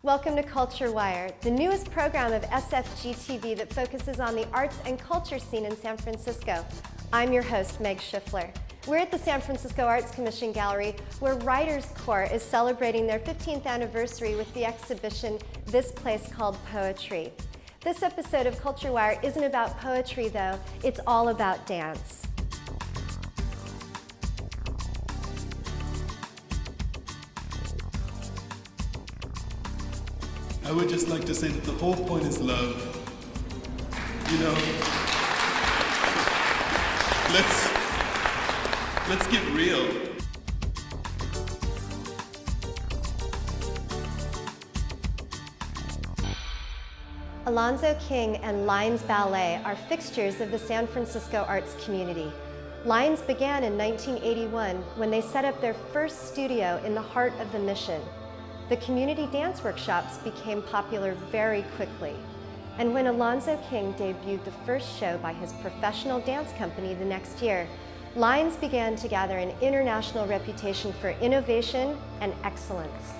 Welcome to Culture Wire, the newest program of SFG TV that focuses on the arts and culture scene in San Francisco. I'm your host, Meg Schiffler. We're at the San Francisco Arts Commission Gallery, where Writers Corps is celebrating their 15th anniversary with the exhibition This Place Called Poetry. This episode of Culture Wire isn't about poetry, though. It's all about dance. I would just like to say that the whole point is love. You know, let's get real. Alonzo King and Lines Ballet are fixtures of the San Francisco arts community. Lines began in 1981 when they set up their first studio in the heart of the Mission. The community dance workshops became popular very quickly. And when Alonzo King debuted the first show by his professional dance company the next year, Lines began to gather an international reputation for innovation and excellence.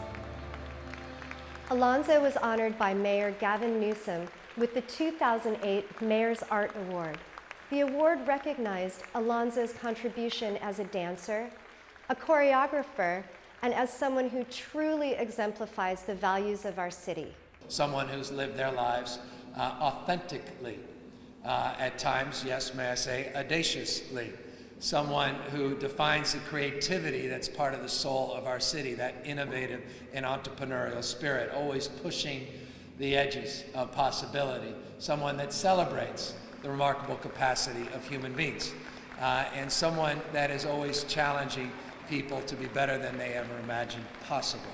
Alonzo was honored by Mayor Gavin Newsom with the 2008 Mayor's Art Award. The award recognized Alonzo's contribution as a dancer, a choreographer, and as someone who truly exemplifies the values of our city. Someone who's lived their lives authentically, at times, yes, may I say, audaciously. Someone who defines the creativity that's part of the soul of our city, that innovative and entrepreneurial spirit, always pushing the edges of possibility. Someone that celebrates the remarkable capacity of human beings, and someone that is always challenging people to be better than they ever imagined possible.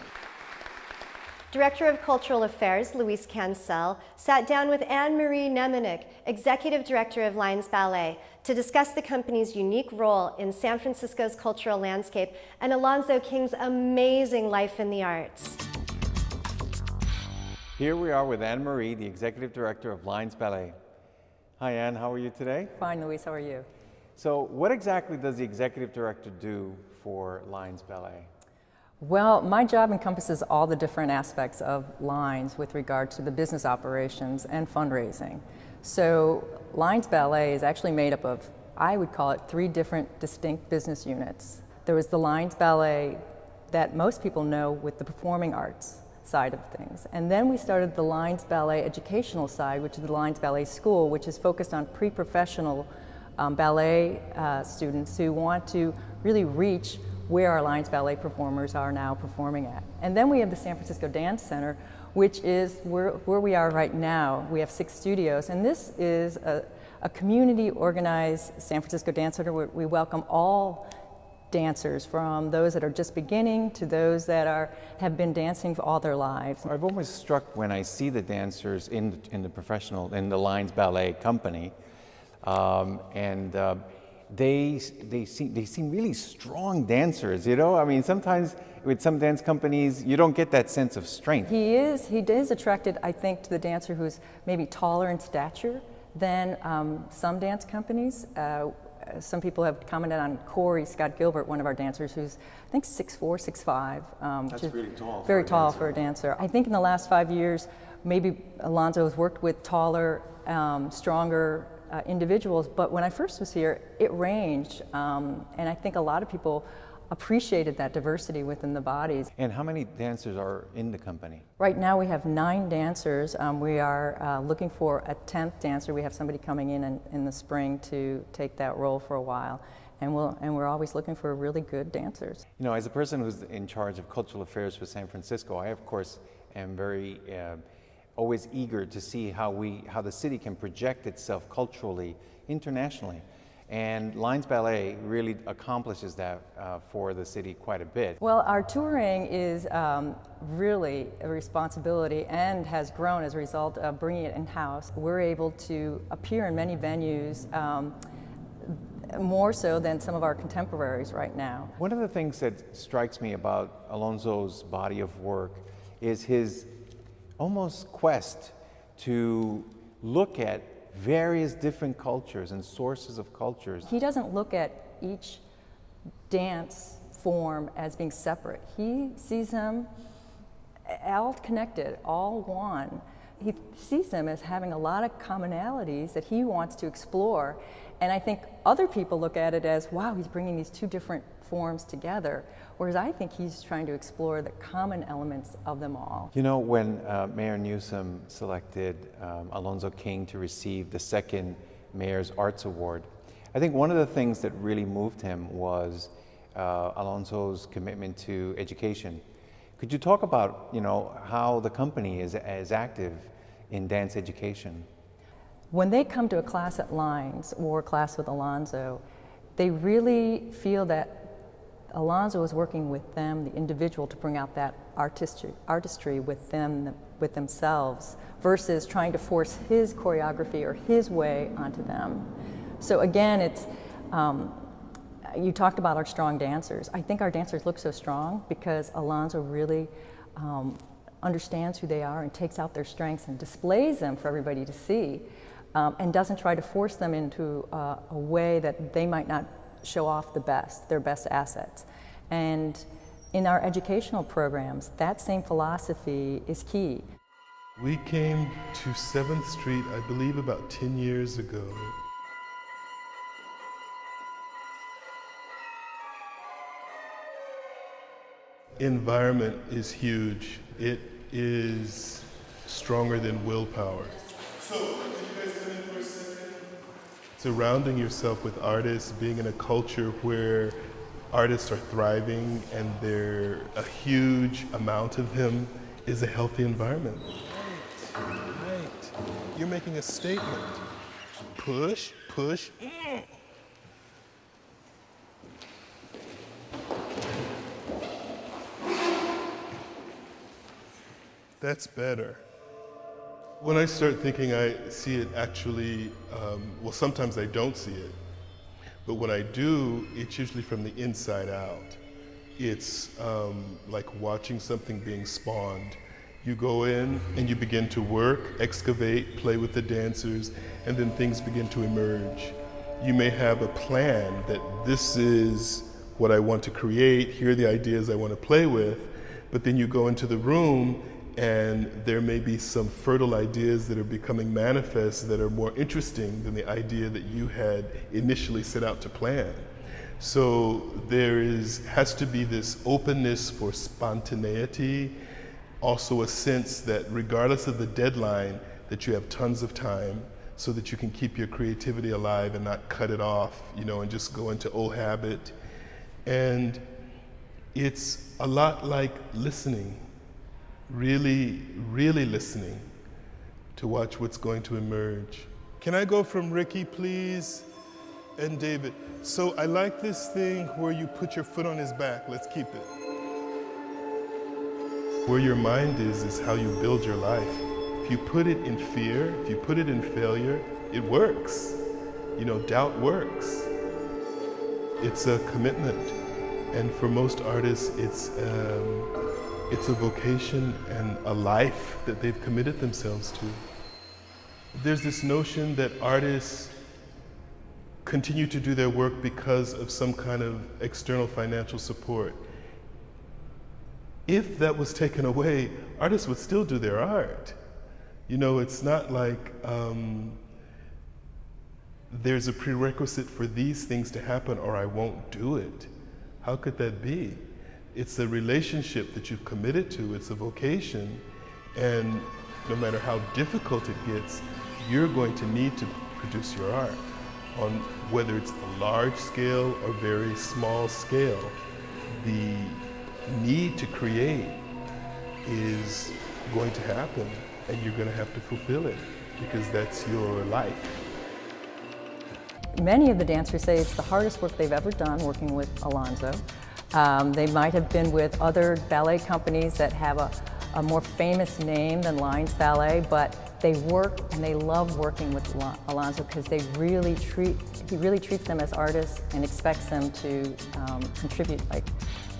Director of Cultural Affairs, Luis Cancel, sat down with Marie Namanich, Executive Director of Lines Ballet, to discuss the company's unique role in San Francisco's cultural landscape and Alonzo King's amazing life in the arts. Here we are with Marie, the Executive Director of Lines Ballet. Hi Anne, how are you today? Fine, Luis, how are you? So what exactly does the Executive Director do for Lines Ballet? Well, my job encompasses all the different aspects of Lines with regard to the business operations and fundraising. So Lines Ballet is actually made up of, I would call it, 3 different distinct business units. There was the Lines Ballet that most people know with the performing arts side of things. And then we started the Lines Ballet educational side, which is the Lines Ballet School, which is focused on pre-professional ballet students who want to really reach where our Lines Ballet performers are now performing at. And then we have the San Francisco Dance Center, which is where we are right now. We have 6 studios, and this is a community organized San Francisco Dance Center where we welcome all dancers, from those that are just beginning to those that have been dancing for all their lives. I've always struck when I see the dancers in the Lines Ballet company, they seem really strong dancers, you know? I mean, sometimes with some dance companies, you don't get that sense of strength. He is attracted, I think, to the dancer who's maybe taller in stature than some dance companies. Some people have commented on Corey Scott Gilbert, one of our dancers, who's I think 6'4", 6'5", That's really tall. Very tall for a dancer. I think in the last 5 years, maybe Alonzo has worked with taller, stronger individuals, but when I first was here, it ranged, and I think a lot of people appreciated that diversity within the bodies. And how many dancers are in the company? Right now we have 9 dancers. We are looking for a 10th dancer. We have somebody coming in the spring to take that role for a while, and we're always looking for really good dancers. You know, as a person who's in charge of cultural affairs for San Francisco, I of course am very always eager to see how the city can project itself culturally, internationally. And Lines Ballet really accomplishes that for the city quite a bit. Well, our touring is really a responsibility and has grown as a result of bringing it in-house. We're able to appear in many venues, more so than some of our contemporaries right now. One of the things that strikes me about Alonzo's body of work is his almost quest to look at various different cultures and sources of cultures. He doesn't look at each dance form as being separate. He sees them all connected, all one. He sees them as having a lot of commonalities that he wants to explore. And I think other people look at it as, wow, he's bringing these two different forms together. Whereas I think he's trying to explore the common elements of them all. You know, when Mayor Newsom selected Alonzo King to receive the second Mayor's Arts Award, I think one of the things that really moved him was Alonzo's commitment to education. Could you talk about, you know, how the company is active in dance education? When they come to a class at Lines or a class with Alonzo, they really feel that Alonzo is working with them, the individual, to bring out that artistry with them, with themselves, versus trying to force his choreography or his way onto them. So again, it's, you talked about our strong dancers. I think our dancers look so strong because Alonzo really understands who they are and takes out their strengths and displays them for everybody to see, and doesn't try to force them into a way that they might not show off their best assets. And in our educational programs, that same philosophy is key. We came to 7th Street, I believe, about 10 years ago. Environment is huge. It is stronger than willpower. So, can you guys come in for a second? Surrounding yourself with artists, being in a culture where artists are thriving and there a huge amount of them is a healthy environment. Right. You're making a statement. Push, push. That's better. When I start thinking, I see it actually, well, sometimes I don't see it, but when I do, it's usually from the inside out. It's like watching something being spawned. You go in and you begin to work, excavate, play with the dancers, and then things begin to emerge. You may have a plan that this is what I want to create, here are the ideas I want to play with, but then you go into the room and there may be some fertile ideas that are becoming manifest that are more interesting than the idea that you had initially set out to plan. So there has to be this openness for spontaneity, also a sense that regardless of the deadline, that you have tons of time so that you can keep your creativity alive and not cut it off, you know, and just go into old habit. And it's a lot like listening. Really, really listening to watch what's going to emerge. Can I go from Ricky, please, and David? So I like this thing where you put your foot on his back. Let's keep it. Where your mind is how you build your life. If you put it in fear, if you put it in failure, it works. You know, doubt works. It's a commitment. And for most artists, it's a vocation and a life that they've committed themselves to. There's this notion that artists continue to do their work because of some kind of external financial support. If that was taken away, artists would still do their art. You know, it's not like there's a prerequisite for these things to happen or I won't do it. How could that be? It's a relationship that you've committed to, it's a vocation, and no matter how difficult it gets, you're going to need to produce your art on whether it's a large scale or very small scale. The need to create is going to happen, and you're going to have to fulfill it because that's your life. Many of the dancers say it's the hardest work they've ever done working with Alonzo. They might have been with other ballet companies that have a more famous name than Lines Ballet, but they work and they love working with Alonzo because he really treats them as artists and expects them to contribute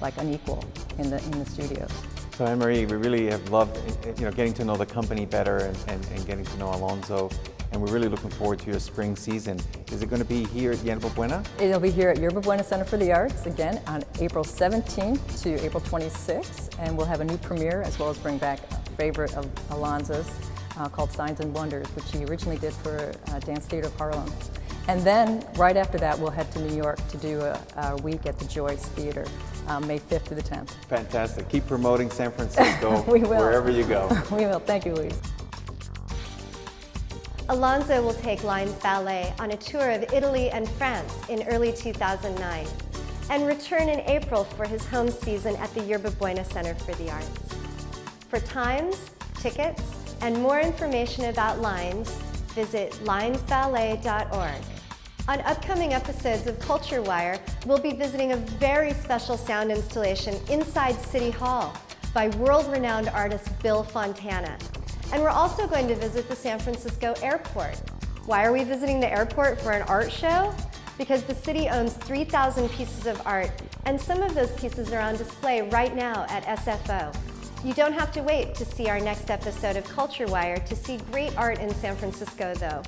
like an equal in the studios. So Anne-Marie, we really have loved getting to know the company better and getting to know Alonzo. and we're really looking forward to your spring season. Is it going to be here at Yerba Buena? It'll be here at Yerba Buena Center for the Arts, again, on April 17th to April 26th, and we'll have a new premiere as well as bring back a favorite of Alonzo's called Signs and Wonders, which he originally did for Dance Theater of Harlem. And then, right after that, we'll head to New York to do a week at the Joyce Theater, May 5th to the 10th. Fantastic. Keep promoting San Francisco We will. wherever you go. We will. Thank you, Louise. Alonzo will take Lines Ballet on a tour of Italy and France in early 2009 and return in April for his home season at the Yerba Buena Center for the Arts. For times, tickets, and more information about Lines, visit linesballet.org. On upcoming episodes of Culture Wire, we'll be visiting a very special sound installation inside City Hall by world-renowned artist Bill Fontana. And we're also going to visit the San Francisco airport. Why are we visiting the airport for an art show? Because the city owns 3,000 pieces of art, and some of those pieces are on display right now at SFO. You don't have to wait to see our next episode of Culture Wire to see great art in San Francisco, though.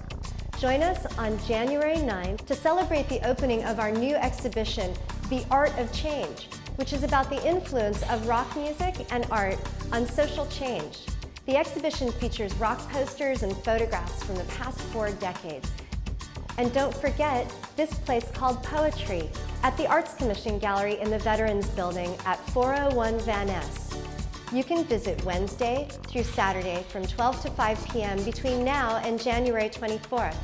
Join us on January 9th to celebrate the opening of our new exhibition, The Art of Change, which is about the influence of rock music and art on social change. The exhibition features rock posters and photographs from the past 4 decades. And don't forget this place called Poetry at the Arts Commission Gallery in the Veterans Building at 401 Van Ness. You can visit Wednesday through Saturday from 12 to 5 p.m. between now and January 24th.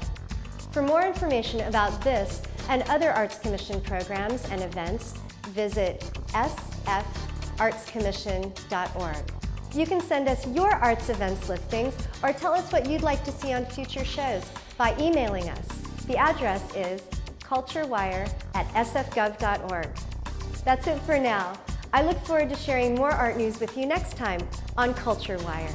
For more information about this and other Arts Commission programs and events, visit sfartscommission.org. You can send us your arts events listings or tell us what you'd like to see on future shows by emailing us. The address is culturewire@sfgov.org. That's it for now. I look forward to sharing more art news with you next time on Culture Wire.